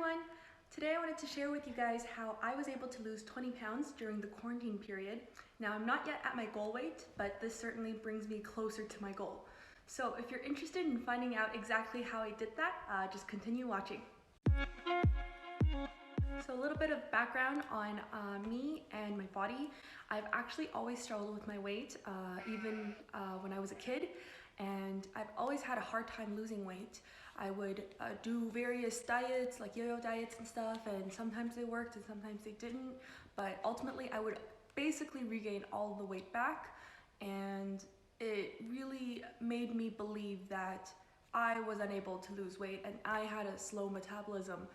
everyone! Today I wanted to share with you guys how I was able to lose 20 pounds during the quarantine period. Now I'm not yet at my goal weight, but this certainly brings me closer to my goal. So if you're interested in finding out exactly how I did that, just continue watching. So a little bit of background on me and my body. I've actually always struggled with my weight, even when I was a kid, and I've always had a hard time losing weight. I would do various diets, like yo-yo diets and stuff, and sometimes they worked and sometimes they didn't, but ultimately I would basically regain all the weight back, and it really made me believe that I was unable to lose weight and I had a slow metabolism.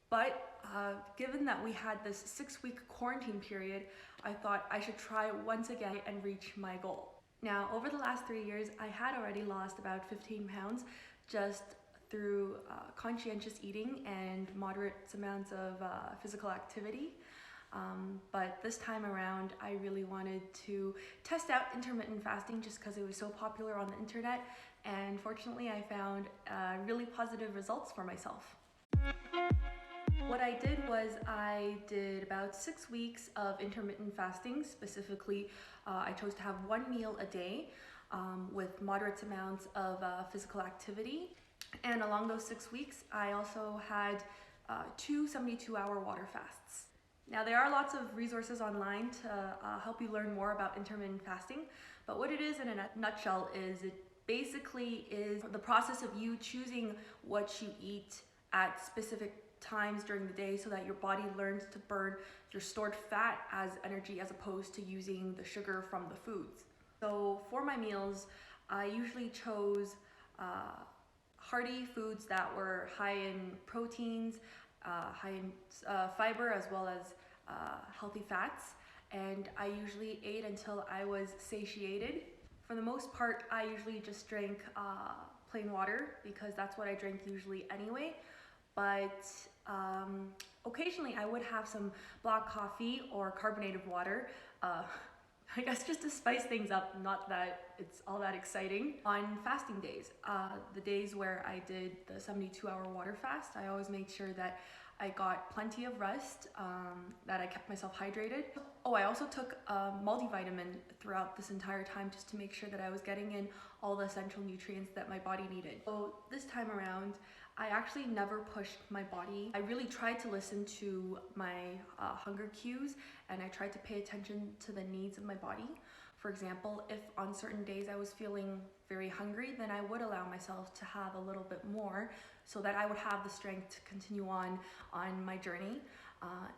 But given that we had this 6-week quarantine period, I thought I should try once again and reach my goal. Now, over the last 3 years, I had already lost about 15 pounds just through conscientious eating and moderate amounts of physical activity. But this time around, I really wanted to test out intermittent fasting just because it was so popular on the internet. And fortunately, I found really positive results for myself. What I did was I did about 6 weeks of intermittent fasting. Specifically, I chose to have 1 meal a day with moderate amounts of physical activity. And along those 6 weeks, I also had 2 72-hour water fasts. Now, there are lots of resources online to help you learn more about intermittent fasting, but what it is in a nutshell is it basically is the process of you choosing what you eat at specific times during the day so that your body learns to burn your stored fat as energy as opposed to using the sugar from the foods. So for my meals, I usually chose hearty foods that were high in proteins, high in fiber, as well as healthy fats, and I usually ate until I was satiated. For the most part, I usually just drank plain water because that's what I drink usually anyway. But occasionally I would have some black coffee or carbonated water, I guess just to spice things up, not that it's all that exciting. On fasting days, the days where I did the 72-hour water fast, I always made sure that I got plenty of rest, that I kept myself hydrated. Oh, I also took a multivitamin throughout this entire time just to make sure that I was getting in all the essential nutrients that my body needed. So this time around, I actually never pushed my body. I really tried to listen to my hunger cues, and I tried to pay attention to the needs of my body. For example, if on certain days I was feeling very hungry, then I would allow myself to have a little bit more so that I would have the strength to continue on my journey.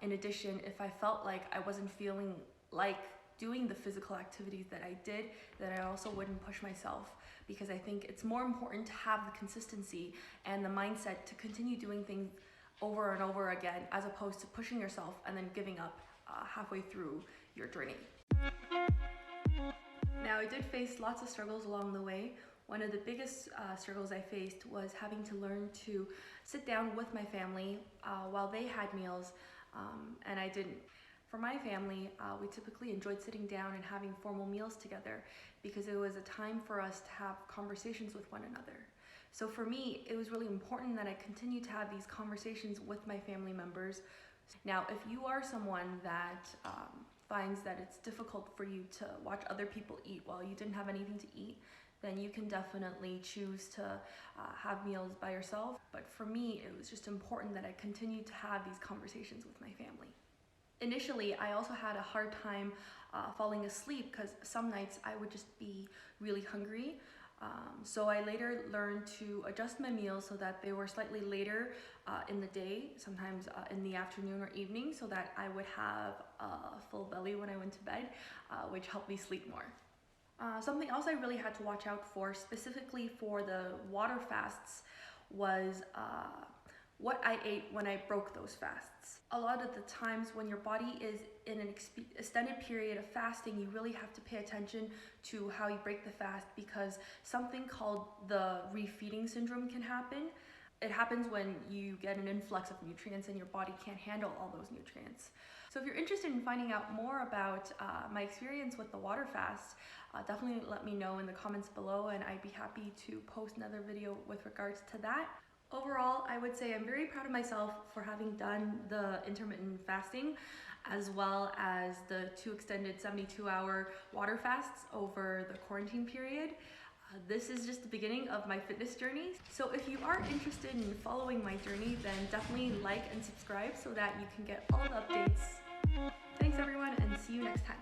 In addition, if I felt like I wasn't feeling like doing the physical activities that I did, then I also wouldn't push myself, because I think it's more important to have the consistency and the mindset to continue doing things over and over again, as opposed to pushing yourself and then giving up halfway through your journey. Now, I did face lots of struggles along the way. One of the biggest struggles I faced was having to learn to sit down with my family while they had meals, and I didn't. For my family, we typically enjoyed sitting down and having formal meals together because it was a time for us to have conversations with one another. So for me, it was really important that I continue to have these conversations with my family members. Now, if you are someone that finds that it's difficult for you to watch other people eat while you didn't have anything to eat, then you can definitely choose to have meals by yourself. But for me, it was just important that I continue to have these conversations with my family. Initially, I also had a hard time falling asleep because some nights I would just be really hungry. So I later learned to adjust my meals so that they were slightly later in the day, sometimes in the afternoon or evening, so that I would have a full belly when I went to bed, which helped me sleep more. Something else I really had to watch out for, specifically for the water fasts, was what I ate when I broke those fasts. A lot of the times when your body is in an extended period of fasting, you really have to pay attention to how you break the fast, because something called the refeeding syndrome can happen. It happens when you get an influx of nutrients and your body can't handle all those nutrients. So if you're interested in finding out more about my experience with the water fast, definitely let me know in the comments below, and I'd be happy to post another video with regards to that. Overall, I would say I'm very proud of myself for having done the intermittent fasting as well as the 2 extended 72-hour water fasts over the quarantine period. This is just the beginning of my fitness journey. So if you are interested in following my journey, then definitely like and subscribe so that you can get all the updates. Thanks everyone, and see you next time.